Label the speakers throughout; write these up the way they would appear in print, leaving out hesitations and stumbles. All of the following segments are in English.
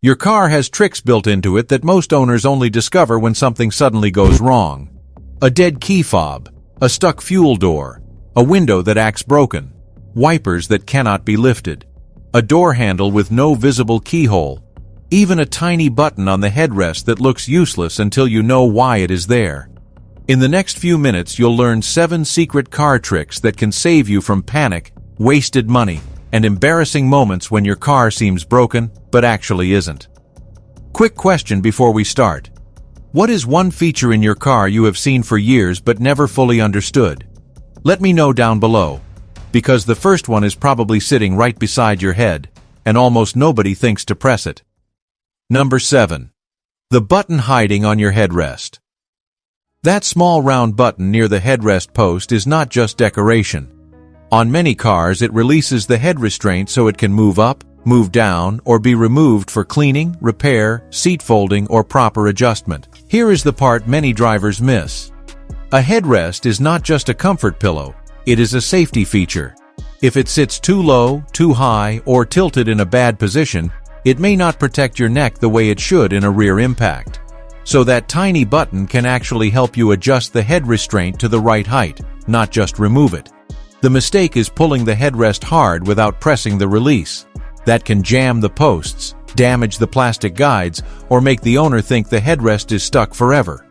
Speaker 1: Your car has tricks built into it that most owners only discover when something suddenly goes wrong. A dead key fob, a stuck fuel door, a window that acts broken, wipers that cannot be lifted, a door handle with no visible keyhole, even a tiny button on the headrest that looks useless until you know why it is there. In the next few minutes, you'll learn 7 secret car tricks that can save you from panic, wasted money, and embarrassing moments when your car seems broken but actually isn't. Quick question before we start. What is one feature in your car you have seen for years but never fully understood? Let me know down below, because the first one is probably sitting right beside your head, and almost nobody thinks to press it. Number 7. The button hiding on your headrest. That small round button near the headrest post is not just decoration. On many cars, it releases the head restraint so it can move up, move down, or be removed for cleaning, repair, seat folding, or proper adjustment. Here is the part many drivers miss. A headrest is not just a comfort pillow, it is a safety feature. If it sits too low, too high, or tilted in a bad position, it may not protect your neck the way it should in a rear impact. So that tiny button can actually help you adjust the head restraint to the right height, not just remove it. The mistake is pulling the headrest hard without pressing the release. That can jam the posts, damage the plastic guides, or make the owner think the headrest is stuck forever.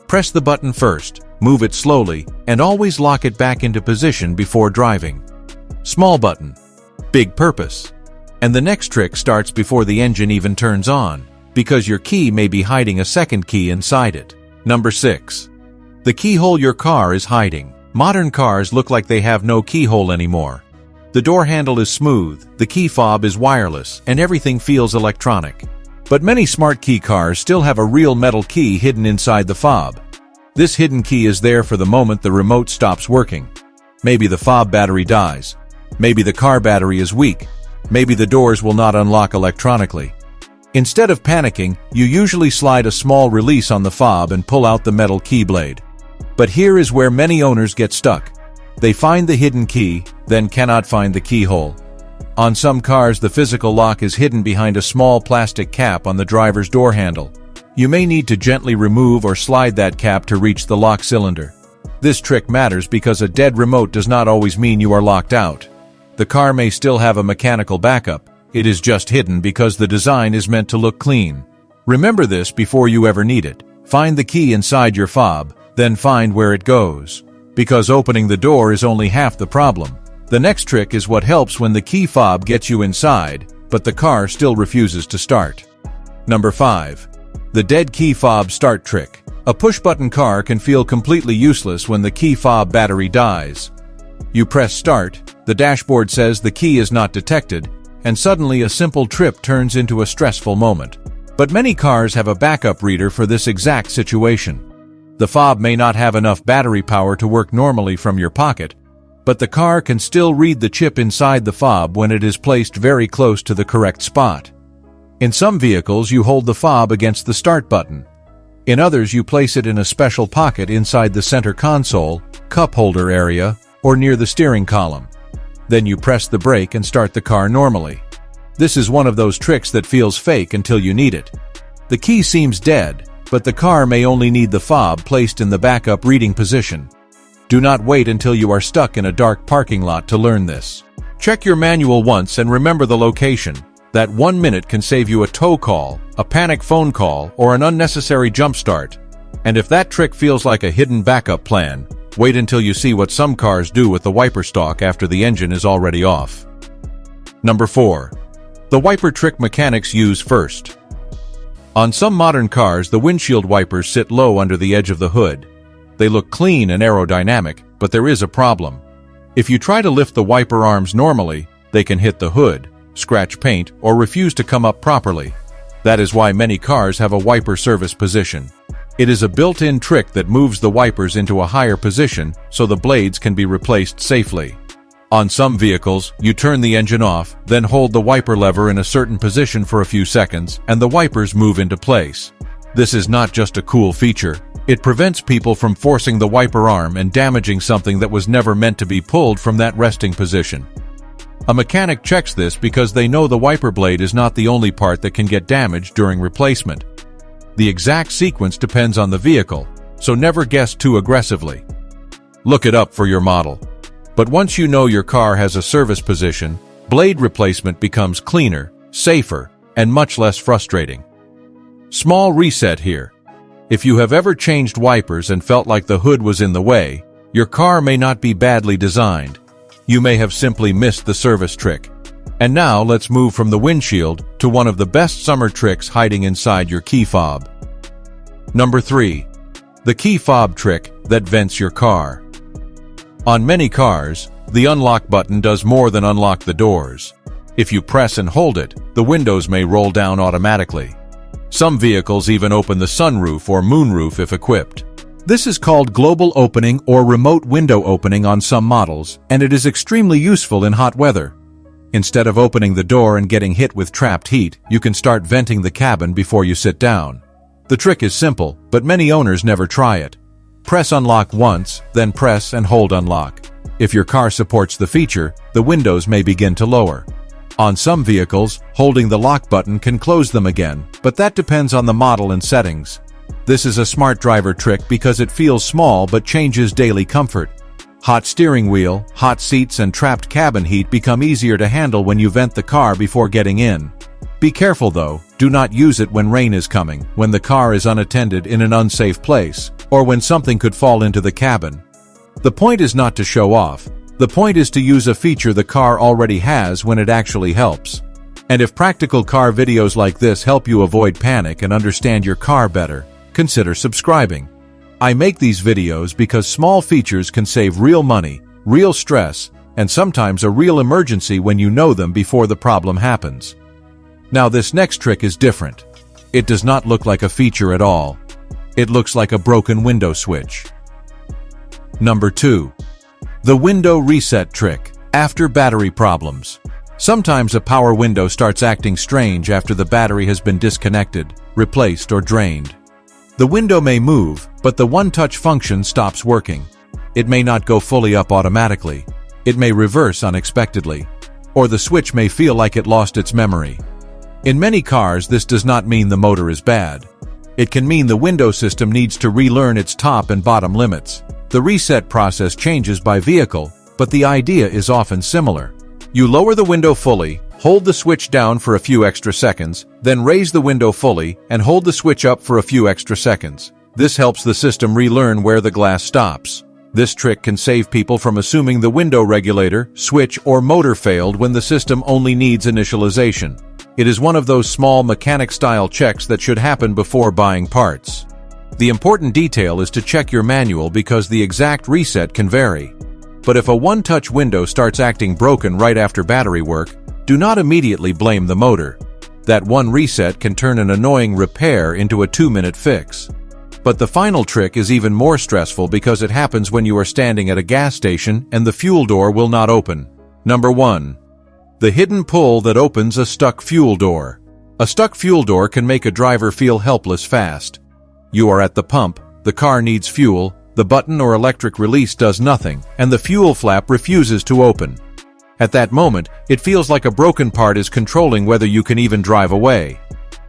Speaker 1: Press the button first, move it slowly, and always lock it back into position before driving. Small button, big purpose. And the next trick starts before the engine even turns on, because your key may be hiding a second key inside it. Number 6. The keyhole your car is hiding. Modern cars look like they have no keyhole anymore. The door handle is smooth, the key fob is wireless, and everything feels electronic. But many smart key cars still have a real metal key hidden inside the fob. This hidden key is there for the moment the remote stops working. Maybe the fob battery dies. Maybe the car battery is weak. Maybe the doors will not unlock electronically. Instead of panicking, you usually slide a small release on the fob and pull out the metal key blade. But here is where many owners get stuck. They find the hidden key, then cannot find the keyhole. On some cars, the physical lock is hidden behind a small plastic cap on the driver's door handle. You may need to gently remove or slide that cap to reach the lock cylinder. This trick matters because a dead remote does not always mean you are locked out. The car may still have a mechanical backup. It is just hidden because the design is meant to look clean. Remember this before you ever need it. Find the key inside your fob, then find where it goes. Because opening the door is only half the problem. The next trick is what helps when the key fob gets you inside, but the car still refuses to start. Number 5. The dead key fob start trick. A push-button car can feel completely useless when the key fob battery dies. You press start, the dashboard says the key is not detected, and suddenly a simple trip turns into a stressful moment. But many cars have a backup reader for this exact situation. The fob may not have enough battery power to work normally from your pocket, but the car can still read the chip inside the fob when it is placed very close to the correct spot. In some vehicles, you hold the fob against the start button. In others, you place it in a special pocket inside the center console, cup holder area, or near the steering column. Then you press the brake and start the car normally. This is one of those tricks that feels fake until you need it. The key seems dead, but the car may only need the fob placed in the backup reading position. Do not wait until you are stuck in a dark parking lot to learn this. Check your manual once and remember the location. That 1 minute can save you a tow call, a panic phone call, or an unnecessary jump start. And if that trick feels like a hidden backup plan, wait until you see what some cars do with the wiper stalk after the engine is already off. Number 4. The wiper trick mechanics use first. On some modern cars, the windshield wipers sit low under the edge of the hood. They look clean and aerodynamic, but there is a problem. If you try to lift the wiper arms normally, they can hit the hood, scratch paint, or refuse to come up properly. That is why many cars have a wiper service position. It is a built-in trick that moves the wipers into a higher position so the blades can be replaced safely. On some vehicles, you turn the engine off, then hold the wiper lever in a certain position for a few seconds, and the wipers move into place. This is not just a cool feature. It prevents people from forcing the wiper arm and damaging something that was never meant to be pulled from that resting position. A mechanic checks this because they know the wiper blade is not the only part that can get damaged during replacement. The exact sequence depends on the vehicle, so never guess too aggressively. Look it up for your model. But once you know your car has a service position, blade replacement becomes cleaner, safer, and much less frustrating. Small reset here. If you have ever changed wipers and felt like the hood was in the way, your car may not be badly designed. You may have simply missed the service trick. And now let's move from the windshield to one of the best summer tricks hiding inside your key fob. Number 3. The key fob trick that vents your car. On many cars, the unlock button does more than unlock the doors. If you press and hold it, the windows may roll down automatically. Some vehicles even open the sunroof or moonroof if equipped. This is called global opening or remote window opening on some models, and it is extremely useful in hot weather. Instead of opening the door and getting hit with trapped heat, you can start venting the cabin before you sit down. The trick is simple, but many owners never try it. Press unlock once, then press and hold unlock. If your car supports the feature, the windows may begin to lower. On some vehicles, holding the lock button can close them again, but that depends on the model and settings. This is a smart driver trick because it feels small but changes daily comfort. Hot steering wheel, hot seats, and trapped cabin heat become easier to handle when you vent the car before getting in. Be careful though, do not use it when rain is coming, when the car is unattended in an unsafe place, or when something could fall into the cabin. The point is not to show off. The point is to use a feature the car already has when it actually helps. And if practical car videos like this help you avoid panic and understand your car better, consider subscribing. I make these videos because small features can save real money, real stress, and sometimes a real emergency when you know them before the problem happens. Now this next trick is different. It does not look like a feature at all. It looks like a broken window switch. Number 2. The window reset trick. After battery problems. Sometimes a power window starts acting strange after the battery has been disconnected, replaced, or drained. The window may move, but the one-touch function stops working. It may not go fully up automatically. It may reverse unexpectedly. Or the switch may feel like it lost its memory. In many cars, this does not mean the motor is bad. It can mean the window system needs to relearn its top and bottom limits. The reset process changes by vehicle, but the idea is often similar. You lower the window fully, hold the switch down for a few extra seconds, then raise the window fully and hold the switch up for a few extra seconds. This helps the system relearn where the glass stops. This trick can save people from assuming the window regulator, switch, or motor failed when the system only needs initialization. It is one of those small mechanic-style checks that should happen before buying parts. The important detail is to check your manual because the exact reset can vary. But if a one-touch window starts acting broken right after battery work, do not immediately blame the motor. That one reset can turn an annoying repair into a 2-minute fix. But the final trick is even more stressful because it happens when you are standing at a gas station and the fuel door will not open. Number 1. The hidden pull that opens a stuck fuel door. A stuck fuel door can make a driver feel helpless fast. You are at the pump, the car needs fuel, the button or electric release does nothing, and the fuel flap refuses to open. At that moment, it feels like a broken part is controlling whether you can even drive away.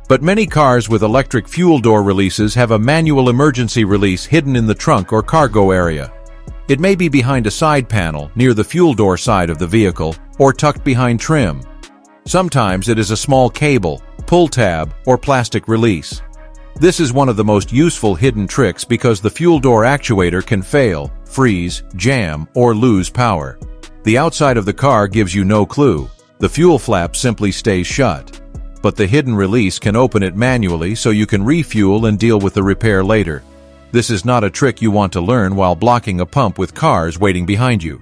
Speaker 1: But many cars with electric fuel door releases have a manual emergency release hidden in the trunk or cargo area. It may be behind a side panel, near the fuel door side of the vehicle, or tucked behind trim. Sometimes it is a small cable, pull tab, or plastic release. This is one of the most useful hidden tricks because the fuel door actuator can fail, freeze, jam, or lose power. The outside of the car gives you no clue. The fuel flap simply stays shut. But the hidden release can open it manually so you can refuel and deal with the repair later. This is not a trick you want to learn while blocking a pump with cars waiting behind you.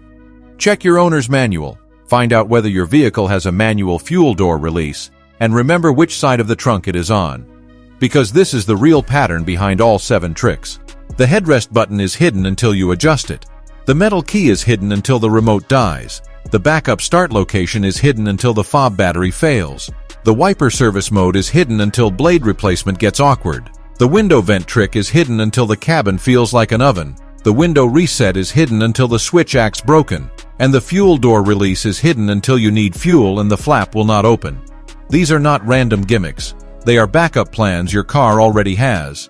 Speaker 1: Check your owner's manual. Find out whether your vehicle has a manual fuel door release, and remember which side of the trunk it is on. Because this is the real pattern behind all 7 tricks. The headrest button is hidden until you adjust it. The metal key is hidden until the remote dies. The backup start location is hidden until the fob battery fails. The wiper service mode is hidden until blade replacement gets awkward. The window vent trick is hidden until the cabin feels like an oven. The window reset is hidden until the switch acts broken. And the fuel door release is hidden until you need fuel and the flap will not open. These are not random gimmicks. They are backup plans your car already has.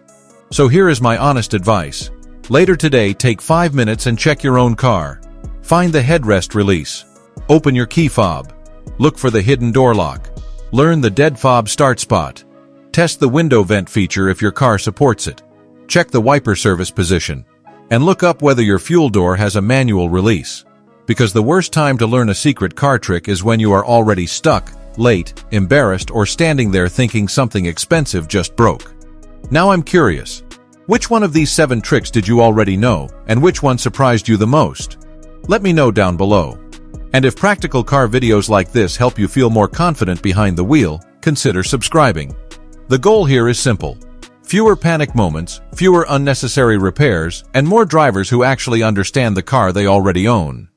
Speaker 1: So here is my honest advice. Later today, take 5 minutes and check your own car. Find the headrest release. Open your key fob. Look for the hidden door lock. Learn the dead fob start spot. Test the window vent feature if your car supports it. Check the wiper service position. And look up whether your fuel door has a manual release. Because the worst time to learn a secret car trick is when you are already stuck, late, embarrassed, or standing there thinking something expensive just broke. Now I'm curious. Which one of these 7 tricks did you already know, and which one surprised you the most? Let me know down below. And if practical car videos like this help you feel more confident behind the wheel, consider subscribing. The goal here is simple. Fewer panic moments, fewer unnecessary repairs, and more drivers who actually understand the car they already own.